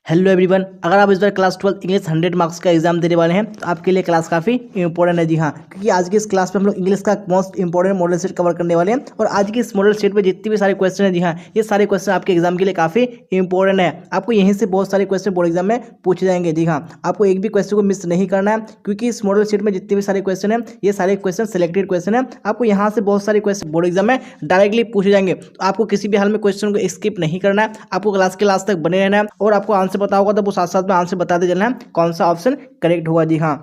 Hello everyone, अगर आप इस बार क्लास 12 इंग्लिश 100 मार्क्स का एग्जाम देने वाले हैं तो आपके लिए क्लास काफ़ी इंपॉर्टेंट है। जी हाँ, क्योंकि आज की इस क्लास में हम लोग इंग्लिश का most important model set cover करने वाले हैं और आज की इस मॉडल सेट में जितने भी सारे क्वेश्चन हैं, जी हाँ, ये सारे क्वेश्चन आपके एग्जाम के लिए काफ़ी इंपॉर्टेंट है। आपको यहीं से बहुत सारे क्वेश्चन बोर्ड एग्जाम में पूछे जाएंगे। जी हाँ, आपको एक भी क्वेश्चन को मिस नहीं करना है, क्योंकि इस मॉडल सेट में जितने भी सारे क्वेश्चन हैं ये सारे क्वेश्चन सिलेक्टेड क्वेश्चन है। आपको यहाँ से बहुत सारे क्वेश्चन बोर्ड एग्जाम में डायरेक्टली पूछे जाएंगे, तो आपको किसी भी हाल में क्वेश्चन को स्किप नहीं करना है। आपको क्लास के लास्ट तक बने रहना है और आपको आंसर पता होगा तो वो साथ साथ में आंसर बताते चलना है कौन सा ऑप्शन करेक्ट होगा। जी हाँ,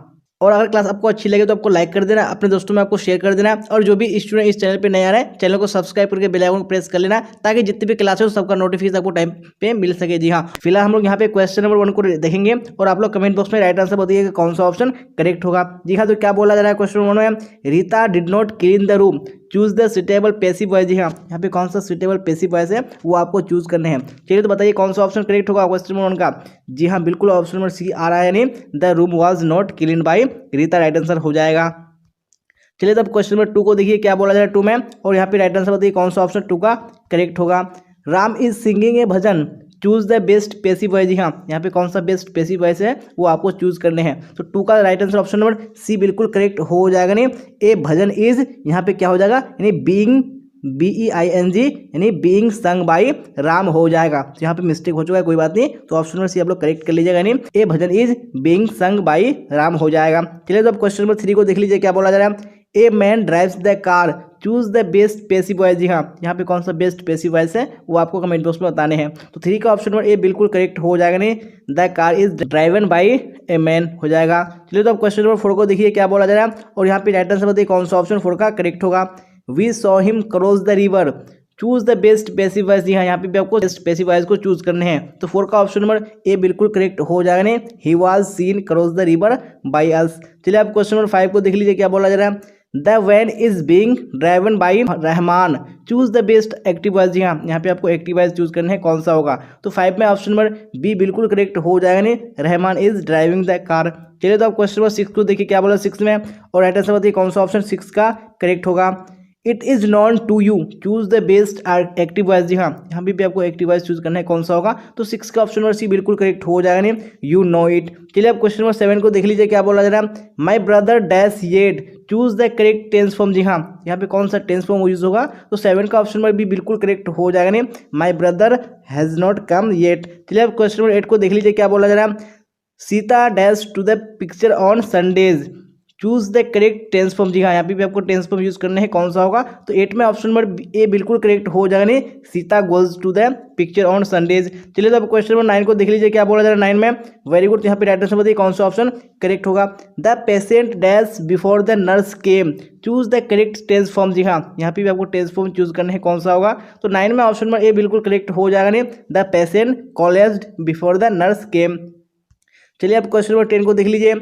और अगर क्लास आपको अच्छी लगे तो आपको लाइक कर देना, अपने दोस्तों में आपको शेयर कर देना, और जो भी स्टूडेंट इस चैनल पे नए आ रहे हैं चैनल को सब्सक्राइब करके बेल आइकन को प्रेस कर लेना, ताकि जितने भी क्लास हो सबका नोटिफिकेशन आपको टाइम पे मिल सके। जी हाँ, फिलहाल हम लोग यहाँ पे क्वेश्चन नंबर 1 को देखेंगे और आप लोग कमेंट बॉक्स में राइट आंसर बताइएगा कौन सा ऑप्शन करेक्ट होगा। जी हाँ, तो क्या बोला जा रहा है क्वेश्चन 1 में, Rita did not clean the room, choose the suitable passive voice. जी हाँ, यहाँ पे कौन सा सुटेबल पैसिव वॉइस है वो आपको चूज करने हैं। चलिए तो बताइए कौन सा ऑप्शन करेक्ट होगा क्वेश्चन नंबर 1 का। जी हाँ, बिल्कुल ऑप्शन नंबर सी आ रहा है, यानी the room was not clean bye Rita, right answer हो जाएगा। चलिए तब क्वेश्चन नंबर 2 को देखिए क्या बोला जा रहा है 2 में, और यहाँ पे राइट आंसर बताइए कौन सा ऑप्शन 2 का करेक्ट होगा। Ram is singing a bhajan, choose the best passive voice. जी हाँ, यहाँ पे कौन सा बेस्ट पैसिव वॉइस है वो आपको चूज करने हैं। तो 2 का right answer option number C बिल्कुल करेक्ट हो जाएगा। नहीं, ए भजन इज यहाँ पे क्या हो जाएगा, यानी बीइंग BEING, यानी बीइंग संग बाई राम हो जाएगा। तो यहाँ पे मिस्टेक हो चुका है, कोई बात नहीं, तो ऑप्शन नंबर सी आप लोग करेक्ट कर लीजिएगा, यानी a bhajan is being sung by Ram हो जाएगा। चलिए तो अब क्वेश्चन नंबर 3 को देख लीजिए क्या बोला जा रहा है, a man drives the car, choose the best passive voice. जी हाँ, यहाँ पे कौन सा बेस्ट पैसिव वॉइस है वो आपको कमेंट बॉक्स में बताने हैं। तो 3 का ऑप्शन नंबर ए बिल्कुल करेक्ट हो जाएगा, नहीं the car is driven by a man हो जाएगा। चलिए तो अब क्वेश्चन नंबर 4 को देखिए क्या बोला जा रहा है, और यहाँ पे राइट आंसर बताइए कौन सा ऑप्शन 4 का करेक्ट होगा। We saw him cross the river, choose the best passive voice. जी हाँ, यहाँ पे भी आपको बेस्ट पैसिव वॉइस को चूज करने हैं। तो 4 का ऑप्शन नंबर ए बिल्कुल करेक्ट हो जाएगा, नहीं he was scene cross the river by us. चलिए आप क्वेश्चन नंबर 5 को देख लीजिए क्या बोला जा रहा है, the van is being driven by Rahman, choose the best active voice. जी हाँ, यहाँ पे आपको एक्टिव वॉइस चूज करना है, कौन सा होगा। तो 5 में ऑप्शन नंबर बी बिल्कुल करेक्ट हो जाएगा, नहीं Rahman is driving the car. चलिए तो आप क्वेश्चन नंबर 6 को देखिए क्या बोला 6 में, और राइट आंसर बताइए कौन सा ऑप्शन 6 का करेक्ट होगा। It is known to you, choose the best active voice. जी हाँ, यहाँ भी आपको एक्टिव वॉइस चूज करना है, कौन सा होगा। तो 6 का ऑप्शन नंबर सी बिल्कुल करेक्ट हो जाएगा, नहीं यू नो इट। चलिए आप क्वेश्चन नंबर 7 को देख लीजिए क्या बोला जा रहा है, my brother dash yet, choose the correct tense form. जी हाँ, यहाँ पे कौन सा टेंस फॉर्म यूज होगा। तो 7 का ऑप्शन नंबर भी बिल्कुल करेक्ट हो जाएगा, नहीं my brother has not come yet. चलिए आप क्वेश्चन नंबर 8 को देख लीजिए क्या बोला जा रहा है, Sita dash to the picture on Sundays, choose the correct tense form. जी हाँ, यहाँ पे भी आपको टेंस फॉर्म यूज करना है, कौन सा होगा। तो 8 में ऑप्शन नंबर ए बिल्कुल करेक्ट हो जाएगा, नहीं Sita goes to the picture on Sundays. चलिए तो अब क्वेश्चन नंबर 9 को देख लीजिए क्या बोला जा रहा है 9 में, वेरी गुड। तो यहाँ पे राइट आंसर बताइए कौन सा ऑप्शन करेक्ट होगा। The patient dash before the nurse came, choose the correct tense form. जी हाँ, यहाँ पे भी आपको टेंस फॉर्म चूज करना है, कौन सा होगा। तो 9 में ऑप्शन नंबर ए बिल्कुल करेक्ट हो जाएगा, नहीं the patient collapsed before the nurse came. चलिए अब क्वेश्चन नंबर 10 को देख लीजिए,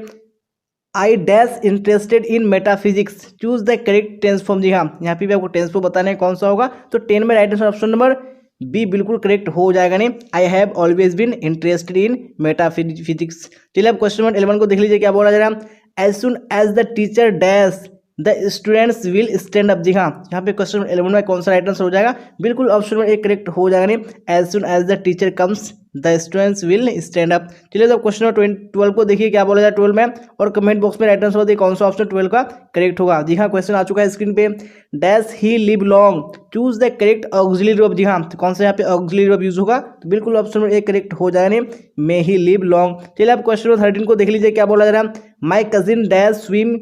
I dash interested in metaphysics, choose the correct tense form. जी हाँ, यहाँ पे भी आपको टेंस फॉर्म बताना है, कौन सा होगा। तो 10 में right answer option number B बिल्कुल करेक्ट हो जाएगा, नहीं I have always been interested in metaphysics. चलिए अब क्वेश्चन नंबर 11 को देख लीजिए क्या बोला जा रहा है, as soon as the teacher dash the students will stand up. जी हाँ, यहाँ पे क्वेश्चन नंबर 11 में कौन सा राइट आंसर हो जाएगा, बिल्कुल ऑप्शन नंबर ए करेक्ट हो जाएगा, नहीं as soon as the teacher comes the students will stand up. चलिए तो क्वेश्चन नंबर 12 को देखिए क्या बोला जाए 12 में, और कमेंट बॉक्स में राइट आंसर बताइए कौन सा ऑप्शन 12 का करेक्ट होगा। जी हाँ, क्वेश्चन आ चुका है स्क्रीन पे, dash he live long, choose the correct auxiliary verb. जी हाँ, तो कौन सा यहाँ पे ऑक्सिलरी वर्ब यूज होगा, तो बिल्कुल ऑप्शन नंबर ए करेक्ट हो जाएगा, नहीं मे ही लिव लॉन्ग। चलिए आप क्वेश्चन नंबर 13 को देख लीजिए क्या बोला जा रहा है, my cousin dash swim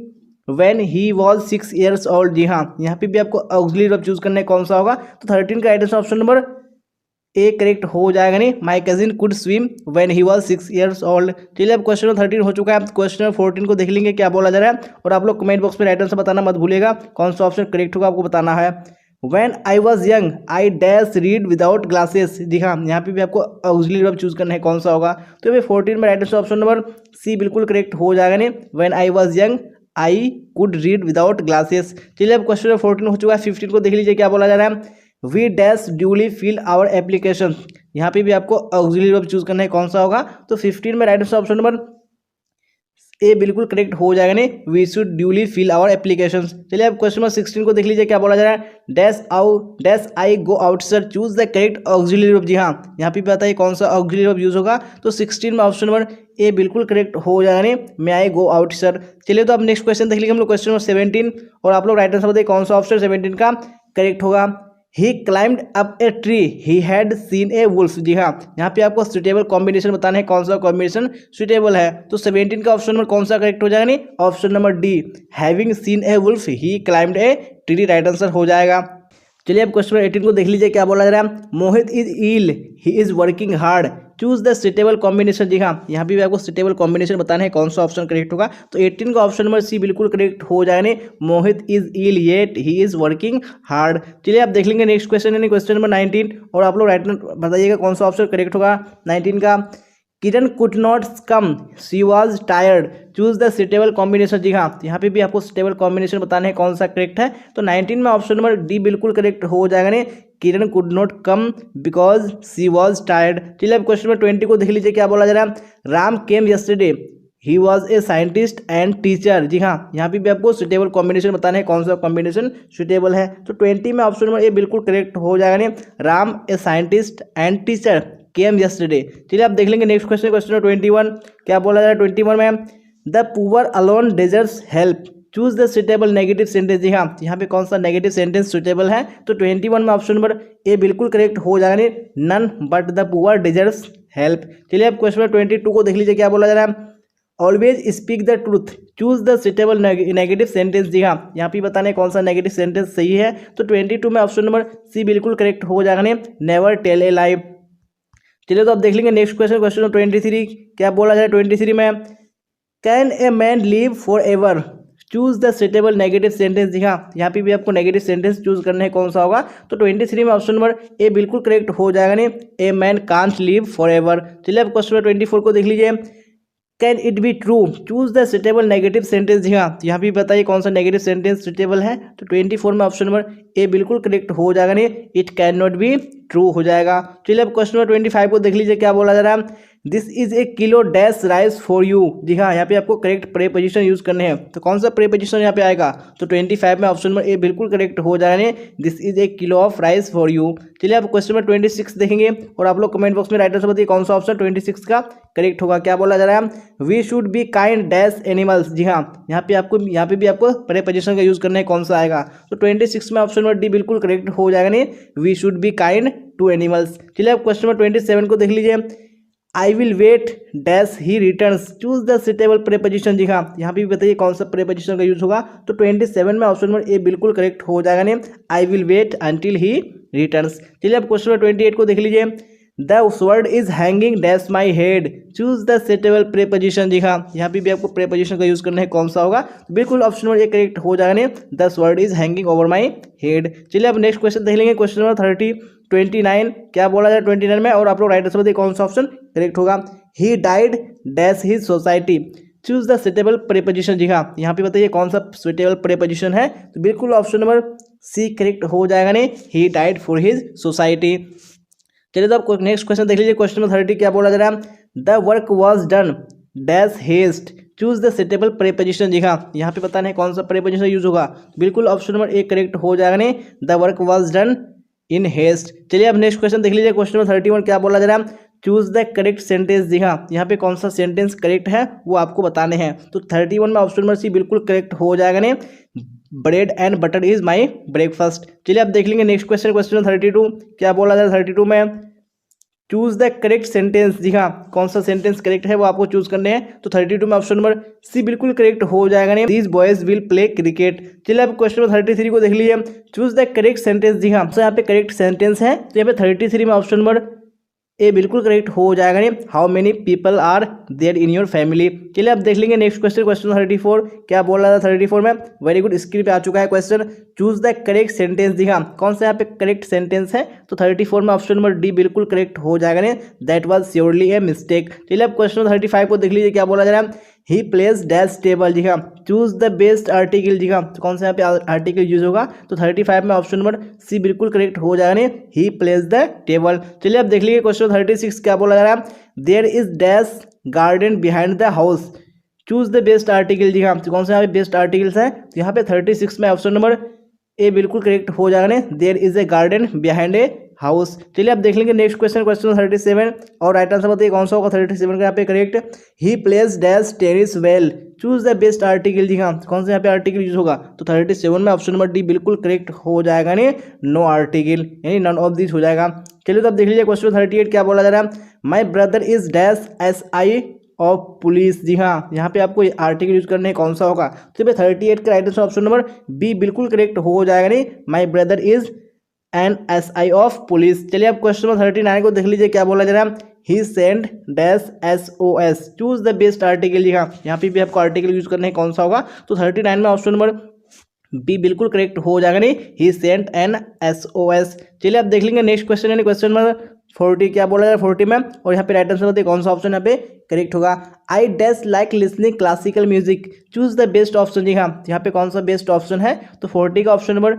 when he was 6 years old। जी हाँ, यहाँ पे भी आपको ऑक्सिलरी वर्ब चूज करना है, कौन सा होगा। तो 13 का right answer option number A correct हो जाएगा, नहीं my cousin could swim when he was 6 years old। चलिए अब क्वेश्चन नंबर 13 हो चुका है, क्वेश्चन नंबर 14 को देख लेंगे क्या बोला जा रहा है, और आप लोग कमेंट बॉक्स में राइट आंसर बताना मत भूलिएगा, कौन सा ऑप्शन करेक्ट होगा आपको बताना है। When I was young I dash read without glasses. जी हाँ, यहाँ पे भी आपको ऑक्सिलरी वर्ब चूज करना है, कौन सा होगा। तो ये 14 में right answer option number C बिल्कुल करेक्ट हो जाएगा, नहीं when I was young I could read without glasses. चलिए अब क्वेश्चन नंबर 14 हो चुका है, 15 को देख लीजिए क्या बोला जा रहा है, we dash duly fill our application. यहाँ पे भी आपको ऑक्सिलरी वर्ब चूज करना है, कौन सा होगा। तो 15 में right answer option number A बिल्कुल करेक्ट हो जाएगा नहीं, we should duly fill our applications. चलिए अब क्वेश्चन नंबर 16 को देख लीजिए, क्या बोला जा रहा है, dash I go out sir, choose the correct auxiliary verb. जी हाँ, यहाँ पे बताइए कौन सा ऑक्सिलरी वर्ब यूज होगा, तो 16 में ऑप्शन नंबर ए बिल्कुल करेक्ट हो जाएगा नहीं, मे आई गो आउट सर। चलिए तो अब नेक्स्ट क्वेश्चन देख लीजिए हम लोग, क्वेश्चन नंबर 17, और आप लोग राइट आंसर बताइए कौन सा ऑप्शन 17 का करेक्ट होगा। He climbed up a tree, he had seen a wolf. जी हाँ, यहाँ पे आपको सुटेबल कॉम्बिनेशन बताना है, कौन सा कॉम्बिनेशन सुटेबल है, तो 17 का ऑप्शन नंबर कौन सा करेक्ट हो जाएगा, नहीं option number D, having seen a wolf he climbed a tree, right answer हो जाएगा। चलिए अब क्वेश्चन 18 को देख लीजिए, क्या बोला जा रहा है, Mohit is ill, he is working hard, choose the suitable combination. जी हाँ, यहाँ पे भी आपको सुटेबल कॉम्बिनेशन बताना है, कौन सा ऑप्शन करेक्ट होगा, तो 18 का ऑप्शन नंबर सी बिल्कुल करेक्ट हो जाएगा, Mohit is ill yet he is working hard. चलिए आप देख लेंगे नेक्स्ट क्वेश्चन यानी क्वेश्चन नंबर 19, और आप लोग राइट बताइएगा कौन सा ऑप्शन करेक्ट होगा 19 का। Kiran could not come, she was tired, choose the suitable combination. जी हाँ, यहाँ पे भी आपको सुटेबल कॉम्बिनेशन बताना है, कौन सा करेक्ट है, तो 19 में ऑप्शन नंबर डी बिल्कुल करेक्ट हो जाएगा, नहीं Kiran could not come because she was tired. चलिए अब क्वेश्चन नंबर 20 को देख लीजिए, क्या बोला जा रहा है, Ram came yesterday, he was a scientist and teacher. जी हाँ, यहाँ पे भी आपको सुटेबल कॉम्बिनेशन बताना है, कौन सा कॉम्बिनेशन सुटेबल है, तो 20 में ऑप्शन नंबर ए बिल्कुल करेक्ट हो जाएगा, नहीं राम ए scientist and teacher came yesterday. चलिए आप देख लेंगे नेक्स्ट क्वेश्चन, क्वेश्चन नंबर 21, क्या बोला जा रहा है 21 में, the poor alone deserves help, choose the suitable negative sentence. जी हाँ, यहाँ पे कौन सा नेगेटिव सेंटेंस सुटेबल है, तो 21 में ऑप्शन नंबर ए बिल्कुल करेक्ट हो जाएगा, नहीं none but the poor deserves help. चलिए अब क्वेश्चन नंबर 22 को देख लीजिए, क्या बोला जा रहा है, always speak the truth, choose the suitable negative sentence. जी हाँ, यहाँ पे बताने कौन सा नेगेटिव सेंटेंस सही है, तो 22 में ऑप्शन नंबर सी बिल्कुल करेक्ट हो जाएगा, नहीं नेवर टेल ए लाई। चलिए तो आप देख लेंगे नेक्स्ट क्वेश्चन, क्वेश्चन नंबर 23, क्या बोला जाए 23 में, can a man live for ever, choose the suitable negative sentence. जी हाँ, यहाँ पे भी आपको नेगेटिव सेंटेंस चूज करना है, कौन सा होगा, तो 23 में ऑप्शन नंबर ए बिल्कुल करेक्ट हो जाएगा, नहीं a man can't live for ever. चलिए अब क्वेश्चन नंबर 24 को देख लीजिए, can it be true, choose the suitable negative sentence. जी हाँ, यहाँ भी बताइए कौन सा नेगेटिव सेंटेंस सुटेबल है, तो 24 में ऑप्शन नंबर ए बिल्कुल करेक्ट हो जाएगा, नहीं it can not be true हो जाएगा। चलिए अब क्वेश्चन नंबर 25 को देख लीजिए, क्या बोला जा रहा है, this is a kilo dash rice for you. जी हाँ, यहाँ पे आपको करेक्ट प्रेपोजिशन यूज करने हैं, तो कौन सा प्रेपोजिशन यहाँ पे आएगा, तो 25 में ऑप्शन नंबर ए बिल्कुल करेक्ट हो जाएगा, नहीं this is a kilo of rice for you. चलिए आप क्वेश्चन नंबर 26 देखेंगे, और आप लोग कमेंट बॉक्स में राइट आंसर बताइए कौन सा ऑप्शन 26 का करेक्ट होगा। क्या बोला जा रहा है, we should be kind dash animals. जी हाँ, यहाँ पे भी आपको प्रेपोजिशन का यूज करना है, कौन सा आएगा, तो 26 में ऑप्शन नंबर डी बिल्कुल करेक्ट हो जाएगा, नहीं we should be kind to animals. चलिए आप क्वेश्चन नंबर 27 को देख लीजिए, I will wait dash he returns, choose the suitable preposition. जी हाँ, यहाँ पे भी बताइए कौन सा प्रेपोजिशन का यूज होगा, तो 27 में ऑप्शन नंबर ए बिल्कुल करेक्ट हो जाएगा, नहीं I will wait until he returns. चलिए अब क्वेश्चन नंबर 28 को देख लीजिए, the sword is hanging dash my head, choose the suitable preposition. जी हाँ, यहाँ पे भी आपको प्रेपोजिशन का यूज करना है, कौन सा होगा, बिल्कुल ऑप्शन नंबर ए करेक्ट हो जाएगा, नहीं the sword is hanging over my head. चलिए अब नेक्स्ट क्वेश्चन देख लेंगे, क्वेश्चन नंबर 29, क्या बोला जाए 29 में, और आप लोग राइट आंसर बताइए कौन सा ऑप्शन करेक्ट होगा, he died dash his society, choose the suitable preposition. जी हाँ, यहाँ पे बताइए कौन सा सुटेबल प्रेपोजिशन है, तो बिल्कुल ऑप्शन नंबर सी करेक्ट हो जाएगा, नहीं he died for his society. चलिए तो आप नेक्स्ट क्वेश्चन देख लीजिए, क्वेश्चन नंबर 30 क्या बोला जा रहा है, the work was done dash haste, choose the suitable preposition. जी हाँ, यहाँ पे बताना है कौन सा प्रेपोजिशन यूज होगा, बिल्कुल ऑप्शन नंबर ए करेक्ट हो जाएगा, नहीं the work was done in haste. चलिए अब नेक्स्ट क्वेश्चन देख लीजिए, क्वेश्चन नंबर 31 क्या बोला जा रहा है, चूज द करेक्ट सेंटेंस। जी हाँ, यहाँ पे कौन सा सेंटेंस करेक्ट है वो आपको बताने हैं, तो 31 में ऑप्शन नंबर सी बिल्कुल करेक्ट हो जाएगा, नहीं bread and butter is my breakfast. चलिए अब देख लेंगे नेक्स्ट क्वेश्चन, क्वेश्चन नंबर 32 क्या बोला जा रहा है 32 में, चूज द करेक्ट सेंटेंस। जी हाँ, कौन सा सेंटेंस करेक्ट है वो आपको चूज करने हैं, तो 32 में ऑप्शन नंबर सी बिल्कुल करेक्ट हो जाएगा, नहीं these boys will play cricket. चलिए अब क्वेश्चन नंबर 33 को देख लीजिए, चूज द करेक्ट सेंटेंस। जी हाँ, तो यहाँ पे करेक्ट सेंटेंस है, तो यहाँ पे 33 में ऑप्शन नंबर ए बिल्कुल करेक्ट हो जाएगा, नहीं how many people are there in your family. चलिए अब देख लेंगे नेक्स्ट क्वेश्चन, क्वेश्चन 34 क्या बोल रहा था 34 में, वेरी गुड, स्क्रीन पे आ चुका है question, choose the correct sentence. जी हाँ, कौन सा यहाँ पे करेक्ट सेंटेंस है, तो 34 में ऑप्शन नंबर डी बिल्कुल करेक्ट हो जाएगा, नहीं that was surely a mistake. चलिए अब क्वेश्चन 35 को देख लीजिए, क्या बोला जा रहा है, ही प्लेस डैश टेबल। जी हाँ, चूज द बेस्ट आर्टिकल। जी हाँ, तो कौन सा यहाँ पे आर्टिकल यूज होगा, तो 35 में ऑप्शन नंबर सी बिल्कुल करेक्ट हो जाएगा, नहीं ही प्लेस द टेबल। चलिए अब देख लीजिए क्वेश्चन 36 क्या बोला जा रहा है, there is dash garden behind the house, choose the best article, जी हाँ, तो कौन से यहाँ पे बेस्ट आर्टिकल्स हैं, तो यहाँ पे 36 में ऑप्शन नंबर ए बिल्कुल करेक्ट हो जाएगा ने, there is a garden behind a house. चलिए आप देख लेंगे नेक्स्ट क्वेश्चन, क्वेश्चन 37 और राइट आंसर बताइए कौन सा होगा 37 का यहाँ पे correct. He plays dash tennis well, choose the best article, जी हाँ, कौन सा यहाँ पे आर्टिकल यूज होगा, तो 37 में ऑप्शन नंबर डी बिल्कुल करेक्ट हो जाएगा ने, नो आर्टिकल, यानी नन ऑफ दिस हो जाएगा। चलिए तो आप देख लीजिए क्वेश्चन 38 क्या बोला जा रहा है, my brother is dash SI of police, जी हाँ, यहाँ पे आपको आर्टिकल यूज करने कौन सा होगा, तो भाई 38 का right answer option number B बिल्कुल करेक्ट हो जाएगा नहीं, my brother is an SI of police. चलिए आप क्वेश्चन नंबर 39 को देख लीजिए क्या बोला जा रहा है, he send dash SOS, choose the best article, जी हाँ, यहाँ पे भी आपको आर्टिकल यूज करने कौन सा होगा, तो 39 में ऑप्शन नंबर बी बिल्कुल करेक्ट हो जाएगा नहीं, ही सेंट एन SOS। चलिए आप देख लेंगे नेक्स्ट क्वेश्चन, यानी क्वेश्चन नंबर 40 क्या बोला जाए 40 में, और यहाँ पे राइट आंसर बताइए कौन सा ऑप्शन यहाँ पे करेक्ट होगा, I dash like listening classical music, choose the best option, जी हाँ, यहाँ पे कौन सा बेस्ट ऑप्शन है, तो 40 का ऑप्शन नंबर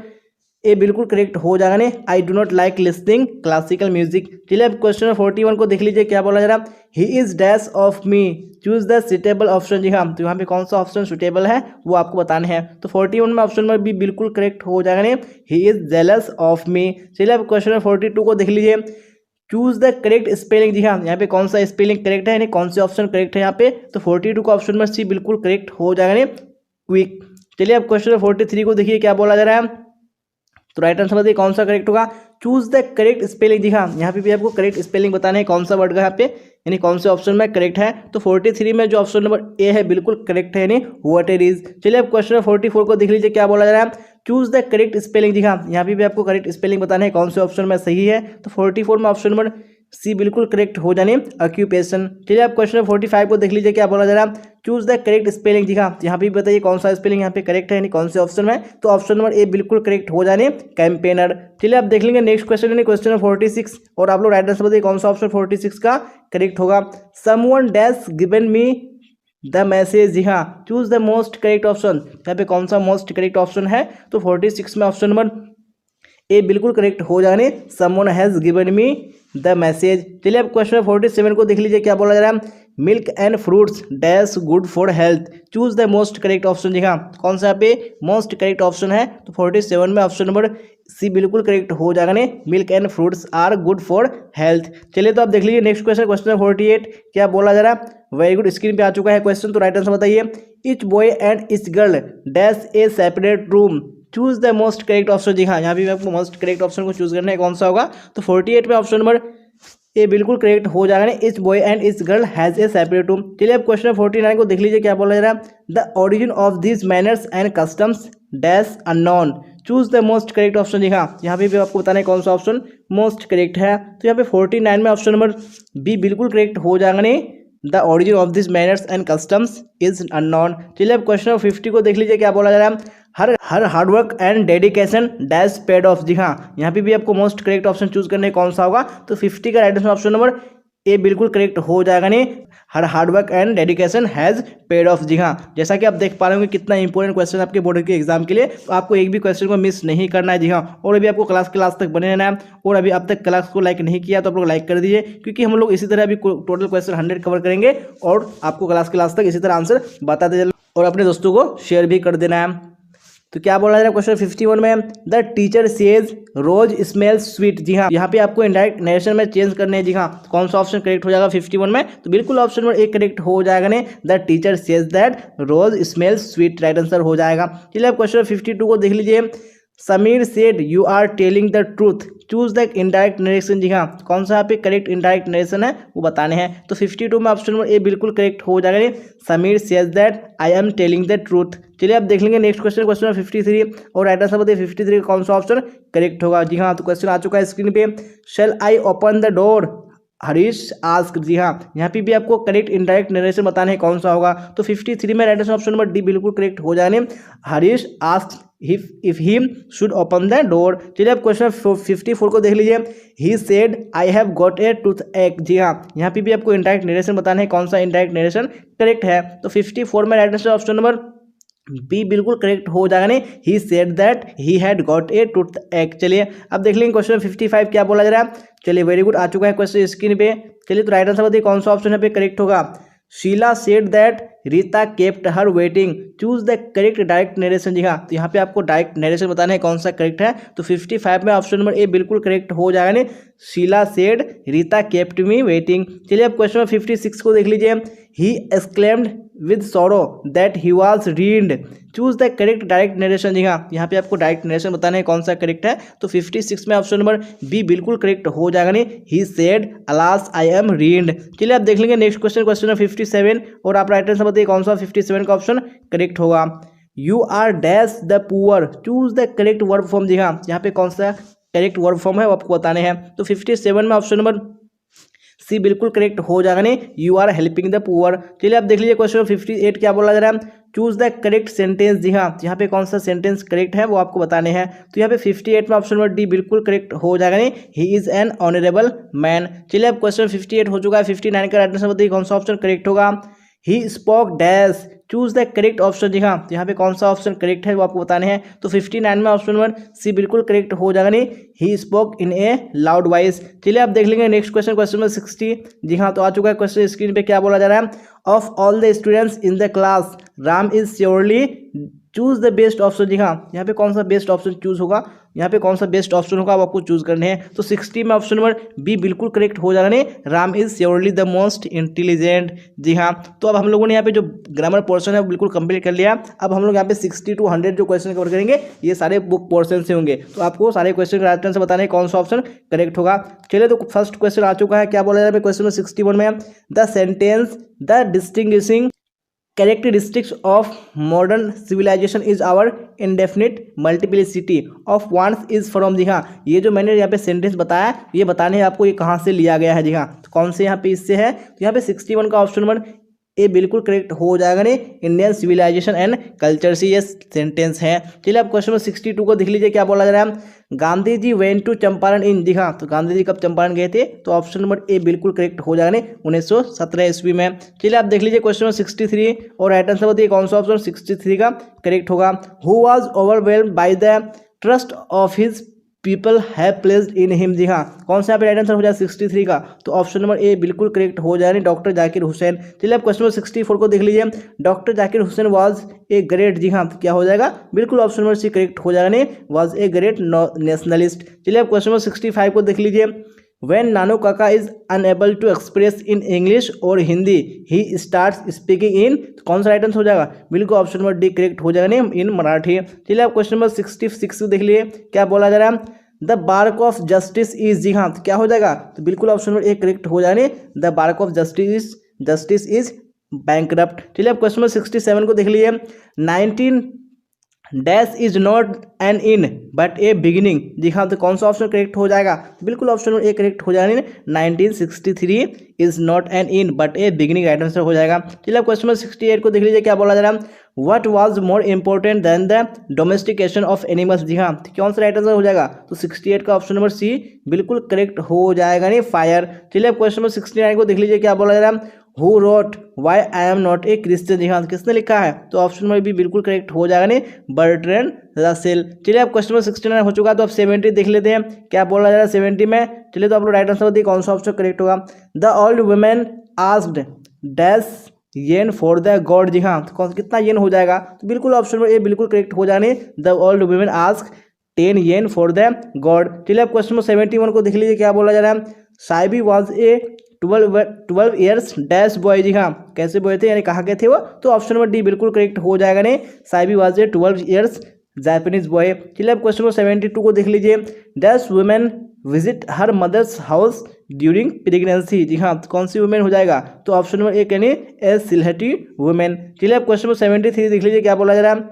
ए बिल्कुल करेक्ट हो जाएगा ने, I do not like listening classical music. चलिए अब क्वेश्चन नंबर 41 को देख लीजिए क्या बोला जा रहा है, he is dash of me, choose the suitable option, जी हाँ, तो यहाँ पे कौन सा ऑप्शन सुटेबल है वो आपको बताने हैं, तो 41 में ऑप्शन नंबर बी बिल्कुल करेक्ट हो जाएगा ने, he is jealous of me. चलिए अब क्वेश्चन नंबर 42 को देख लीजिए, चूज द करेक्ट स्पेलिंग, जी हाँ, यहाँ पे कौन सा स्पेलिंग करेक्ट है, यानी कौन से ऑप्शन करेक्ट है यहाँ पे, तो 42 का ऑप्शन नंबर सी बिल्कुल करेक्ट हो जाएगा ने, क्विक। चलिए अब क्वेश्चन नंबर 43 को देखिए क्या बोला जा रहा है, तो राइट आंसर बताइए कौन सा करेक्ट होगा, चूज द करेक्ट स्पेलिंग, जी हाँ, यहाँ पे भी आपको करेक्ट स्पेलिंग बताना है कौन सा वर्ड का यहाँ पे, यानी कौन से ऑप्शन में करेक्ट है, तो 43 में जो ऑप्शन नंबर ए है बिल्कुल करेक्ट है, यानी व्हाट इट इज। चलिए अब क्वेश्चन 44 को देख लीजिए क्या बोला जा रहा है, चूज द करेक्ट स्पेलिंग, जी हाँ, यहाँ पे भी आपको करेक्ट स्पेलिंग बताना है कौन से ऑप्शन में सही है, तो 44 में ऑप्शन नंबर सी बिल्कुल करेक्ट हो जाने, ऑक्यूपेशन। चलिए आप क्वेश्चन 45 को देख लीजिए क्या बोला जा रहा है, चूज द करेक्ट स्पेलिंग, जी हाँ, यहाँ पे बताइए कौन सा स्पेलिंग यहाँ पे करेक्ट है, यानी कौन से ऑप्शन में, तो ऑप्शन नंबर ए बिल्कुल करेक्ट हो जाने, कैंपेनर। चलिए आप देख लेंगे नेक्स्ट क्वेश्चन, यानी क्वेश्चन नंबर 46 और आप लोग राइट आंसर बताइए कौन सा ऑप्शन 46 का करेक्ट होगा, someone dash given me the message, जी हाँ, choose the most correct option, यहाँ पे कौन सा मोस्ट करेक्ट ऑप्शन है, तो 46 में ऑप्शन नंबर ए बिल्कुल करेक्ट हो जाने, someone has given me the message. चलिए अब क्वेश्चन 47 को देख लीजिए क्या बोला जा रहा है, milk and fruits dash good for health, choose the most correct option, जी हाँ, कौन सा यहाँ पे मोस्ट करेक्ट ऑप्शन है, तो 47 में ऑप्शन नंबर सी बिल्कुल करेक्ट हो जाएगा ने, milk and fruits are good for health. चलिए तो आप देख लीजिए नेक्स्ट क्वेश्चन, क्वेश्चन 48 क्या बोला जा रहा है, वेरी गुड, स्क्रीन पे आ चुका है क्वेश्चन, तो राइट आंसर बताइए, each boy and each girl dash a separate room, choose the most correct option, जी हाँ, यहाँ भी आपको मोस्ट करेक्ट ऑप्शन को चूज करना है कौन सा होगा, तो 48 में ऑप्शन नंबर ए बिल्कुल करेक्ट हो जाएगा ना, etch boy and each girl has a separate room. चलिए अब क्वेश्चन 49 को देख लीजिए क्या बोला जा रहा है, the origin of this manners and customs dash unknown, choose the most correct option, जी हाँ, यहाँ पे भी आपको बताना है कौन सा ऑप्शन मोस्ट करेक्ट है, तो यहाँ पे 49 में ऑप्शन नंबर बी बिल्कुल करेक्ट हो जाएगा नहीं, the origin of this manners and customs is unknown. चलिए अब क्वेश्चन 50 को देख लीजिए क्या बोला जा रहा है, her hard work and dedication dash paid off, जी हाँ, यहाँ पे भी आपको मोस्ट करेक्ट ऑप्शन चूज करने कौन सा होगा, तो 50 का right answer option number A बिल्कुल करेक्ट हो जाएगा नहीं, her hard work and dedication has paid off, जी हाँ, जैसा कि आप देख पा रहे होंगे कितना इंपॉर्टेंट क्वेश्चन आपके बोर्ड के एग्जाम के लिए, तो आपको एक भी क्वेश्चन को मिस नहीं करना है, जी हाँ, और अभी आपको क्लास तक बने रहना है, और अभी अब तक क्लास को लाइक नहीं किया तो आप लोग लाइक कर दीजिए, क्योंकि हम लोग इसी तरह अभी टोटल क्वेश्चन 100 कवर करेंगे और आपको क्लास तक इसी तरह आंसर बताते चलो, और अपने दोस्तों को शेयर भी कर देना है। तो क्या बोला जा रहा है क्वेश्चन 51 में, the teacher says rose smell sweet, जी हाँ, यहाँ पे आपको इनडायरेक्ट नरेशन में चेंज करने हैं, जी हाँ, कौन सा ऑप्शन करेक्ट हो जाएगा 51 में, तो बिल्कुल ऑप्शन नंबर ए करेक्ट हो जाएगा ने, the teacher says that rose smell sweet, right answer हो जाएगा। चलिए अब क्वेश्चन 52 को देख लीजिए, Sameer said you are telling the truth, choose the indirect narration, जी हाँ, कौन सा यहाँ पे करेक्ट इनडायरेक्ट नरेशन है वो बताने हैं, तो 52 में ऑप्शन नंबर ए बिल्कुल करेक्ट हो जाएगा, Sameer says that I am telling the truth. चलिए आप देख लेंगे नेक्स्ट क्वेश्चन, क्वेश्चन 53 और राइट आंसर बताइए 53 का कौन सा ऑप्शन करेक्ट होगा, जी हाँ, तो क्वेश्चन आ चुका है स्क्रीन पे, shall I open the door Harish ask, जी हाँ, यहाँ पे भी आपको करेक्ट इनडायरेक्ट नरेशन बताना है कौन सा होगा, तो 53 में right answer option number D बिल्कुल करेक्ट हो जाने, Harish ask if he should open the door। चलिए अब क्वेश्चन 54 को देख लीजिए, he said I have got a toothache, जी हाँ, यहाँ पे भी आपको इनडायरेक्ट नरेशन बताना है कौन सा इनडायरेक्ट नरेशन करेक्ट है, तो 54 में right answer option number B बिल्कुल करेक्ट हो जाएगा नहीं, he said that he had got a toothache. चलिए अब देख लेंगे क्वेश्चन 55 क्या बोला जा रहा है, चलिए वेरी गुड, आ चुका है क्वेश्चन स्क्रीन पे। चलिए तो राइट आंसर बताइए कौन सा ऑप्शन यहाँ पे करेक्ट होगा, Sheela said that Rita kept her waiting, choose the correct direct narration. जी हाँ, तो यहाँ पे आपको डायरेक्ट नरेशन बताना है कौन सा करेक्ट है। तो 55 में ऑप्शन नंबर ए बिल्कुल करेक्ट हो जाएगा नहीं, Sheela said Rita kept me waiting. चलिए अब क्वेश्चन नंबर 56 को देख लीजिए। He exclaimed with sorrow that he was read, choose the correct direct narration. जी हाँ, यहाँ पे आपको डायरेक्ट नरेशन बताना है कौन सा करेक्ट है। तो 56 में ऑप्शन नंबर बी बिल्कुल करेक्ट हो जाएगा नहीं, he said alas I am read. चलिए आप देख लेंगे नेक्स्ट क्वेश्चन, क्वेश्चन नंबर 57 और आप राइट आंसर बताइए कौन सा 57 का ऑप्शन करेक्ट होगा। You are dash the poor, choose the correct verb form. जी हाँ, यहाँ पे कौन सा करेक्ट वर्ब फॉर्म है वो आपको बताने हैं। तो 57 में ऑप्शन नंबर सी बिल्कुल करेक्ट हो जाएगा नहीं, you are helping the poor. चलिए आप देख लीजिए क्वेश्चन 58 क्या बोला जा रहा है, चूज द करेक्ट सेंटेंस। जी हाँ, यहाँ पे कौन सा सेंटेंस करेक्ट है वो आपको बताने हैं। तो यहाँ पे 58 में ऑप्शन नंबर डी बिल्कुल करेक्ट हो जाएगा नहीं, he is an honourable man. चलिए अब क्वेश्चन 58 हो चुका है, 59 का राइट आंसर बताइए कौन सा ऑप्शन करेक्ट होगा। He spoke dash, choose the correct option. जी हाँ, यहाँ पे कौन सा ऑप्शन करेक्ट है वो आपको बताने हैं। तो 59 में ऑप्शन नंबर सी बिल्कुल करेक्ट हो जाएगा नहीं, he spoke in A loud voice. चलिए आप देख लेंगे नेक्स्ट क्वेश्चन, क्वेश्चन नंबर 60। जी हाँ, तो आ चुका है क्वेश्चन स्क्रीन पे, क्या बोला जा रहा है, of all the students in the class Ram is surely, choose the best option. जी हाँ, यहाँ पे कौन सा बेस्ट ऑप्शन चूज होगा, यहाँ पे कौन सा बेस्ट ऑप्शन होगा वो आपको चूज करने हैं। तो 60 में ऑप्शन नंबर बी बिल्कुल करेक्ट हो जाएगा नहीं, Ram is surely the most intelligent. जी हाँ, तो अब हम लोगों ने यहाँ पे जो ग्रामर पोर्शन है वो बिल्कुल कंप्लीट कर लिया। अब हम लोग यहाँ पे 60 to 100 जो क्वेश्चन कवर करेंगे ये सारे बुक पोर्शन से होंगे। तो आपको सारे क्वेश्चन का आंसर बताने हैं कौन सा ऑप्शन करेक्ट होगा। चलिए तो फर्स्ट क्वेश्चन आ चुका है, क्या बोला जा रहा है क्वेश्चन नंबर 61 में, the sentence the distinguishing characteristics of modern civilization is our indefinite multiplicity of wants is from। जी हाँ, ये जो मैंने यहाँ पे सेंटेंस बताया ये बताने हैं आपको ये कहाँ से लिया गया है। जी हाँ, तो कौन से यहाँ पे इससे है, तो यहाँ पे 61 का ऑप्शन नंबर ए बिल्कुल करेक्ट हो जाएगा नहीं, इंडियन सिविलाइजेशन एंड कल्चर से ये सेंटेंस है। चलिए आप क्वेश्चन नंबर 62 को देख लीजिए, क्या बोला जा रहा है, गांधी जी वेंट टू चंपारण इन। जी हाँ, तो गांधी जी कब चंपारण गए थे, तो ऑप्शन नंबर ए बिल्कुल करेक्ट हो जाएगा नहीं, 1917 ईस्वी में। चलिए आप देख लीजिए क्वेश्चन नंबर 63 और राइट आंसर बताइए कौन सा ऑप्शन 63 का करेक्ट होगा। Who was overwhelmed by the trust of his people have placed in him. जी हाँ, कौन सा यहाँ पे राइट आंसर हो जाए 63 का, तो ऑप्शन नंबर ए बिल्कुल करेक्ट हो जाए, डॉक्टर जाकिर हुसैन। चलिए आप क्वेश्चन नंबर 64 को देख लीजिए, doctor Zakir Hussain was a great. जी हाँ, तो क्या हो जाएगा, बिल्कुल ऑप्शन नंबर सी करेक्ट हो जाएगा नहीं, वाज ए ग्रेट नेशनलिस्ट। चलिए आप क्वेश्चन नंबर 65 को देख लीजिए, When Nano Kaka is unable to express in English और Hindi, he starts speaking in, कौन सा राइट आंसर हो जाएगा, बिल्कुल ऑप्शन नंबर डी करेक्ट हो जाएगा नहीं, इन मराठी। चलिए आप क्वेश्चन नंबर 66 देख लिए, क्या बोला जा रहा है, the bark of justice is. जी हाँ, तो क्या हो जाएगा, तो बिल्कुल ऑप्शन नंबर ए करेक्ट हो जाएगा नहीं, the bark of justice is bankrupt. चलिए आप क्वेश्चन नंबर 67 को देख लीजिए, 19 dash is not an end but a beginning. जी हाँ, तो कौन सा ऑप्शन करेक्ट हो जाएगा, बिल्कुल ऑप्शन नंबर ए करेक्ट हो जाएगा, 1963 is not an end but a beginning right answer हो जाएगा। चलिए क्वेश्चन नंबर 68 को देख लीजिए, क्या बोला जा रहा है, what was more important than the domestication of animals. जी हाँ, तो कौन सा राइट आंसर हो जाएगा, तो 68 का ऑप्शन नंबर सी बिल्कुल करेक्ट हो जाएगा नहीं, फायर। चलिए क्वेश्चन नंबर 69 को देख लीजिए, क्या बोला जा रहा है, who wrote why I am not a Christian. जी हाँ, किसने लिखा है, तो ऑप्शन नंबर बी बिल्कुल करेक्ट हो जाएगा नहीं, बर्ट्रैंड रसेल। चलिए अब क्वेश्चन नंबर 69 हो चुका है, तो अब 70 देख लेते हैं, क्या बोला जा रहा है 70 में। चलिए तो आप लोग राइट आंसर बताइए कौन सा ऑप्शन करेक्ट होगा। The old women asked dash yen for the god. जी हाँ, तो कितना येन हो जाएगा, तो बिल्कुल ऑप्शन नंबर ए बिल्कुल करेक्ट हो जाने, the old women ask 10 yen for the God. चलिए अब क्वेश्चन नंबर 71 को देख लीजिए, क्या बोला जा रहा है, Sybie was a 12 years dash boy. जी हाँ, कैसे बॉय थे यानी कहाँ के थे वो, तो ऑप्शन नंबर डी बिल्कुल करेक्ट हो जाएगा नहीं, Sybie was a 12 years Japanese boy. चलिए अब क्वेश्चन नंबर 72 को देख लीजिए, dash women visit her mother's house during pregnancy. जी हाँ, तो कौन सी वुमेन हो जाएगा, तो ऑप्शन नंबर ए यानी ए सिलहटी वुमेन। चलिए अब क्वेश्चन नंबर 73 देख लीजिए, क्या बोला जा रहा है,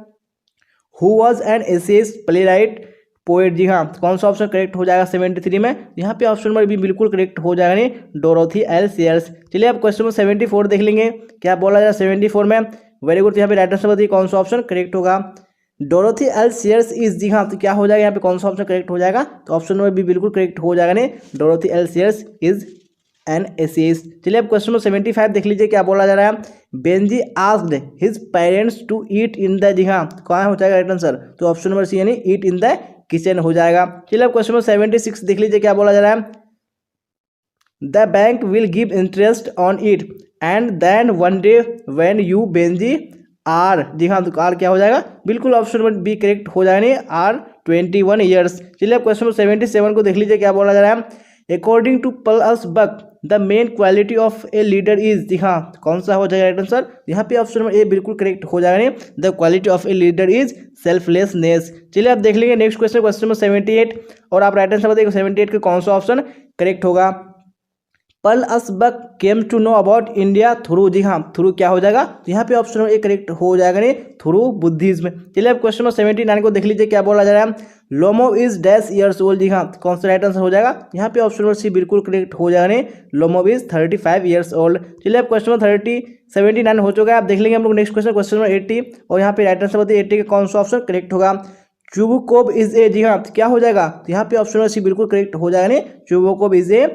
who was an essayist playwright poet. जी हाँ, कौन सा ऑप्शन करेक्ट हो जाएगा 73 में, यहाँ पे ऑप्शन नंबर बी बिल्कुल करेक्ट हो जाएगा नहीं, डोरोथी एल सीयर्स। चलिए अब क्वेश्चन नंबर 74 देख लेंगे, क्या बोला जाएगा 74 में, वेरी गुड। यहाँ पे राइट आंसर बताइए कौन सा ऑप्शन करेक्ट होगा, डोरोथी एल सीयर्स इज। जी हाँ, तो क्या हो जाएगा यहाँ पे कौन सा ऑप्शन करेक्ट हो जाएगा, तो ऑप्शन नंबर बी बिल्कुल करेक्ट हो जाएगा नहीं, Dorothy L Sayers is an essayist. चलिए अब क्वेश्चन नंबर 75 देख लीजिए, क्या बोला जा रहा है, Benji asked his parents to eat in the. जी हाँ, कहाँ हो जाएगा राइट आंसर, तो ऑप्शन नंबर सी यानी ईट इन द किचन हो जाएगा। चलिए अब क्वेश्चन नंबर 76 देख लीजिए, क्या बोला जा रहा है, the bank will give interest on it and then one day when you Benji are, जी हाँ, तो आर क्या हो जाएगा, बिल्कुल ऑप्शन नंबर बी करेक्ट हो जाएगा नहीं, आर 21 ईयर्स। चलिए अब क्वेश्चन नंबर 77 को देख लीजिए क्या बोला जा रहा है। According to Paul Buck the main quality of a leader is, जी हाँ, कौन सा हो जाएगा राइट आंसर, यहाँ पे ऑप्शन नंबर ए बिल्कुल करेक्ट हो जाएगा नहीं, the quality of a leader is selflessness. चलिए आप देख लीजिए नेक्स्ट क्वेश्चन, क्वेश्चन नंबर 78, और आप राइट आंसर बताइए 78 का कौन सा ऑप्शन करेक्ट होगा। Pearl S Buck came to know about India through, जी हाँ, थ्रू क्या हो जाएगा, तो यहाँ पे ऑप्शन नंबर ए करेक्ट हो जाएगा नहीं, थ्रू बुद्धिज्म। चलिए अब क्वेश्चन नंबर 79 को देख लीजिए क्या बोला जा रहा है। लोमो इज डैश ईयर्स ओल्ड, जी हाँ, कौन सा राइट आंसर हो जाएगा, यहाँ पे ऑप्शन नंबर सी बिल्कुल करेक्ट हो जाएगा नहीं, लोमो इज 35 ईयर्स ओल्ड। चलिए अब क्वेश्चन नंबर 79 हो चुका है, आप देख लेंगे हम लोग नेक्स्ट क्वेश्चन, क्वेश्चन नंबर 80, और यहाँ पे राइट आंसर बताइए 80 का कौन सा ऑप्शन करेक्ट होगा। चुबुकोब इज ए, जी हाँ, क्या हो जाएगा, तो यहाँ पे ऑप्शन नंबर सी बिल्कुल करेक्ट हो जाएगा नहीं, Chubukov is a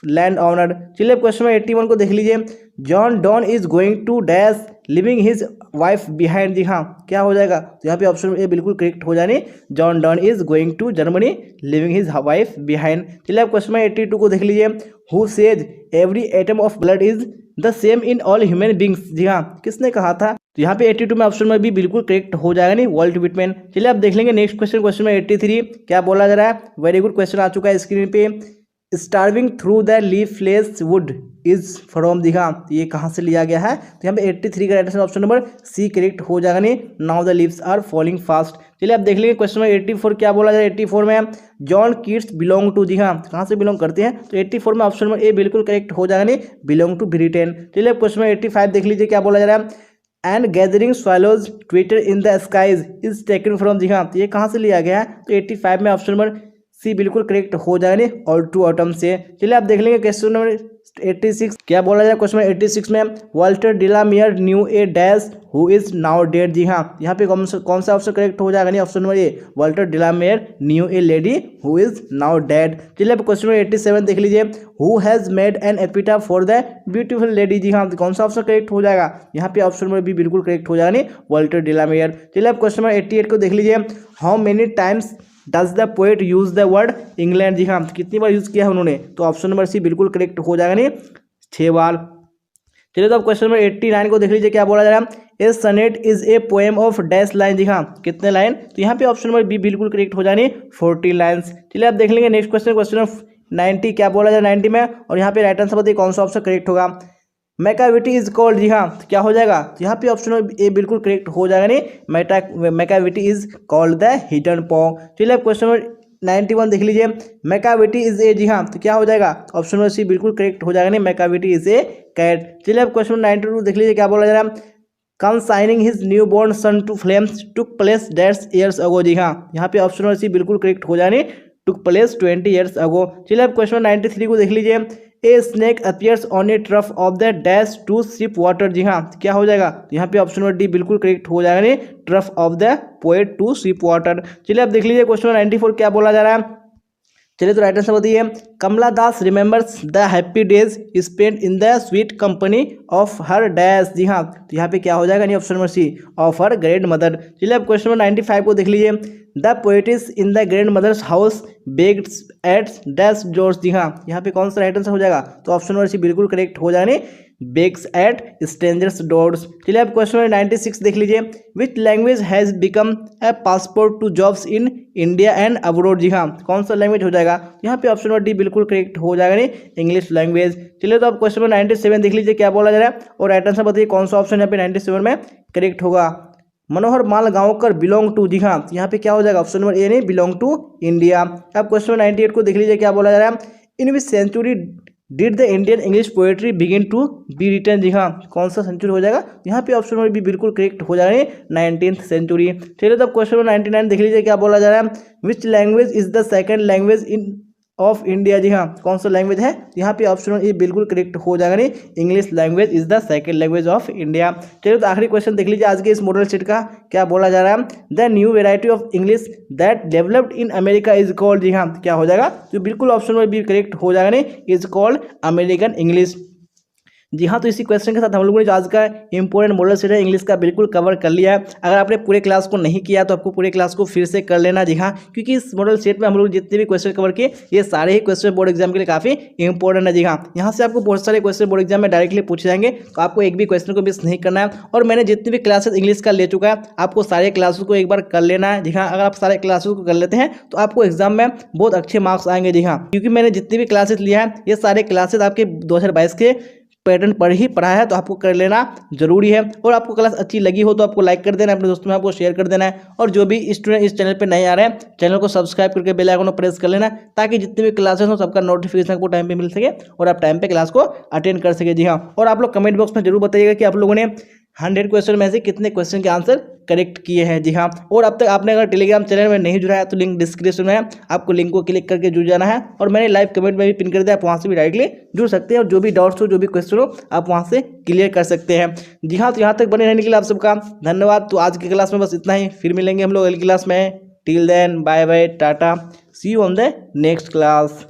land owner. चलिए क्वेश्चन नंबर 81 को देख लीजिए। John Don is going to dash leaving his wife behind, जी हाँ, क्या हो जाएगा, तो यहाँ पे ऑप्शन ए बिल्कुल करेक्ट हो जाने, John Don is going to Germany leaving his wife behind. चलिए क्वेश्चन नंबर 82 को देख लीजिए। Who says every atom of blood is the same in all human beings, जी हाँ, किसने कहा था, तो यहाँ पे 82 में ऑप्शन में भी बिल्कुल करेक्ट हो जाएगा नहीं, वॉल्ट विटमैन। चलिए आप देख लेंगे नेक्स्ट क्वेश्चन, क्वेश्चन में 83 क्या बोला जा रहा है। वेरी गुड क्वेश्चन आ चुका है स्क्रीन पे। Starving through the leafless wood is from, जी हाँ, ये कहाँ से लिया गया है, तो यहाँ पे 83 का right answer option number C correct हो जाएगा नहीं, now the leaves are falling fast. चलिए आप देख लेंगे क्वेश्चन नंबर 84 क्या बोला जाए। 84 में जॉन कीट्स बिलोंग टू, जी हाँ, कहाँ से बिलोंग करते हैं, तो 84 में ऑप्शन नंबर ए बिल्कुल करेक्ट हो जाएगा नहीं, बिलोंग टू ब्रिटेन। चलिए क्वेश्चन नंबर 85 देख लीजिए क्या बोला जा रहा है। And gathering swallows twitter in the skies is taken from, जी हाँ, तो ये कहाँ से लिया गया है, तो 85 में ऑप्शन नंबर सी बिल्कुल करेक्ट हो जाएगा और टू ऑटम से। चलिए आप देख लेंगे क्वेश्चन नंबर 86 क्या बोला जाए। क्वेश्चन नंबर 86 में Walter de la Mare knew a dash who is now dead, जी हाँ, यहाँ पे कौन सा ऑप्शन करेक्ट हो जाएगा नहीं, option number A Walter de la Mare knew a lady who is now dead. चलिए अब क्वेश्चन नंबर 87 देख लीजिए। Who has made an epitaph for the beautiful lady, जी हाँ, कौन सा ऑप्शन करेक्ट हो जाएगा, यहाँ पे ऑप्शन नंबर बी बिल्कुल करेक्ट हो जाएगा नहीं, वाल्टर डिलामियर। चलिए अब क्वेश्चन नंबर 88 को देख लीजिए। How many times does the poet use the word England, जी हाँ, कितनी बार यूज किया है उन्होंने, तो ऑप्शन नंबर सी बिल्कुल करेक्ट हो जाएगा नहीं, 6 बार। चलिए तो अब क्वेश्चन नंबर 89 को देख लीजिए क्या बोला जा रहा है। A sonnet is a poem of dash line, जी हाँ, कितने लाइन, तो यहाँ पे ऑप्शन नंबर बी बिल्कुल करेक्ट हो जानी 40 लाइन्स। चलिए आप देख लेंगे नेक्स्ट क्वेश्चन, क्वेश्चन ऑफ 90 क्या बोला जाए 90 में, और यहाँ पे राइट आंसर बताइए कौन सा ऑप्शन करेक्ट होगा। मैकाविटी इज कॉल्ड, जी हाँ, तो क्या हो जाएगा, तो यहाँ पे ऑप्शन ए बिल्कुल करेक्ट हो जाएगा नहीं, Macavity is called the hidden पॉ। चलिए अब क्वेश्चन नंबर 91 देख लीजिए। मैकाविटी इज ए, जी हाँ, तो क्या हो जाएगा, ऑप्शन नंबर सी बिल्कुल करेक्ट हो जाएगा नहीं, मैकाविटी इज ए कैट। चलिए अब क्वेश्चन नंबर 92 देख लीजिए क्या बोला जा रहा है। Consigning his new born son to flames took place dates years ago, जी हाँ, यहाँ पे ऑप्शन नंबर सी बिल्कुल करेक्ट हो जाने, टुक प्लेस 20 ईयर्स अगो। चलिए अब क्वेश्चन 93 को देख लीजिए। A snake appears on a trough of the dash to sip water, जी हाँ, क्या हो जाएगा, यहाँ पे ऑप्शन नंबर डी बिल्कुल करेक्ट हो जाएगा नहीं, trough of the poet to sip water. चलिए अब देख लीजिए क्वेश्चन 94 क्या बोला जा रहा है। चलिए तो राइट आंसर बताइए। Kamala Das remembers the happy days spend in the sweet company of her dash, जी हाँ, तो यहाँ पे क्या हो जाएगा नहीं, option number C of her grandmother. चलिए अब क्वेश्चन नंबर 95 को देख लीजिए। The poetess in the grandmother's house begs at dash doors, जी हाँ, यहाँ पे कौन सा राइट आंसर हो जाएगा, तो ऑप्शन नंबर सी बिल्कुल करेक्ट हो जाने, बेग्स एट स्ट्रेंजर्स डोर्स। चलिए अब क्वेश्चन नंबर 96 देख लीजिए। Which language has become a passport to jobs in India and abroad, जी हाँ, कौन सा लैंग्वेज हो जाएगा, यहाँ पे ऑप्शन नंबर डी बिल्कुल करेक्ट हो जाएगा नहीं, इंग्लिश लैंग्वेज। चलिए तो अब क्वेश्चन नंबर 97 देख लीजिए क्या बोला जा रहा है, और राइट आंसर बताइए कौन सा ऑप्शन यहाँ पे 97 में करेक्ट होगा। मनोहर माल गांवकर बिलोंग टू, जी हाँ, यहाँ पे क्या हो जाएगा, ऑप्शन नंबर ए नहीं, बिलोंग टू इंडिया। अब क्वेश्चन नंबर 98 को देख लीजिए क्या बोला जा रहा है। In which century did the Indian English poetry begin to be written, जी हाँ, कौन सा सेंचुरी हो जाएगा, यहाँ पे ऑप्शन नंबर बी बिल्कुल करेक्ट हो जाएगा 19th सेंचुरी। चलिए तो क्वेश्चन नंबर 99 देख लीजिए क्या बोला जा रहा है। Which language is the second language in of India, जी हाँ, कौन सा लैंग्वेज है, यहाँ पे ऑप्शन ये बिल्कुल करेक्ट हो जाएगा नहीं, English language is the second language of India. चलिए तो आखिरी क्वेश्चन देख लीजिए आज के इस मॉडल सेट का क्या बोला जा रहा है। The new variety of English that developed in America is called, जी हाँ, क्या हो जाएगा, तो बिल्कुल ऑप्शन में भी करेक्ट हो जाएगा नहीं, इज कॉल्ड अमेरिकन इंग्लिश। जी हाँ, तो इसी क्वेश्चन के साथ हम लोगों ने जो आज का इंपॉर्टेंट मॉडल सेट है इंग्लिश का बिल्कुल कवर कर लिया है। अगर आपने पूरे क्लास को नहीं किया तो आपको पूरे क्लास को फिर से कर लेना। जी हाँ, क्योंकि इस मॉडल सेट में हम लोग जितने भी क्वेश्चन कवर किए ये सारे ही क्वेश्चन बोर्ड एग्जाम के लिए काफी इंपॉर्टेंट है। जी हाँ, यहाँ से आपको बहुत सारे क्वेश्चन बोर्ड एग्जाम में डायरेक्टली पूछे जाएंगे, तो आपको एक भी क्वेश्चन को मिस नहीं करना है। और मैंने जितने भी क्लासेस इंग्लिश का ले चुका है आपको सारे क्लासेस को एक बार कर लेना है। जी हाँ, अगर आप सारे क्लासेस को कर लेते हैं तो आपको एग्जाम में बहुत अच्छे मार्क्स आएंगे। जी हाँ, क्योंकि मैंने जितने भी क्लासेस लिया है ये सारे क्लासेस आपके 2022 के पैटर्न पर ही पढ़ा है, तो आपको कर लेना जरूरी है। और आपको क्लास अच्छी लगी हो तो आपको लाइक कर देना है, अपने दोस्तों में आपको शेयर कर देना है। और जो भी स्टूडेंट इस चैनल पे नए आ रहे हैं चैनल को सब्सक्राइब करके बेल आइकन को प्रेस कर लेना, ताकि जितने भी क्लासेस हो सबका नोटिफिकेशन आपको टाइम पे मिल सके और आप टाइम पे क्लास को अटेंड कर सके। जी हाँ, और आप लोग कमेंट बॉक्स में जरूर बताइएगा कि आप लोगों ने 100 क्वेश्चन में से कितने क्वेश्चन के आंसर करेक्ट किए हैं। जी हाँ, और अब तक आपने अगर टेलीग्राम चैनल में नहीं जुड़ा है तो लिंक डिस्क्रिप्शन में है, आपको लिंक को क्लिक करके जुड़ जाना है। और मैंने लाइव कमेंट में भी पिन कर दिया, आप वहाँ से भी डायरेक्टली जुड़ सकते हैं और जो भी डाउट्स हो जो भी क्वेश्चन हो आप वहाँ से क्लियर कर सकते हैं। जी हाँ, तो यहाँ तक बने रहने के लिए आप सबका धन्यवाद। तो आज की क्लास में बस इतना ही, फिर मिलेंगे हम लोग अगली क्लास में। Till then bye bye, tata, see you on the next class.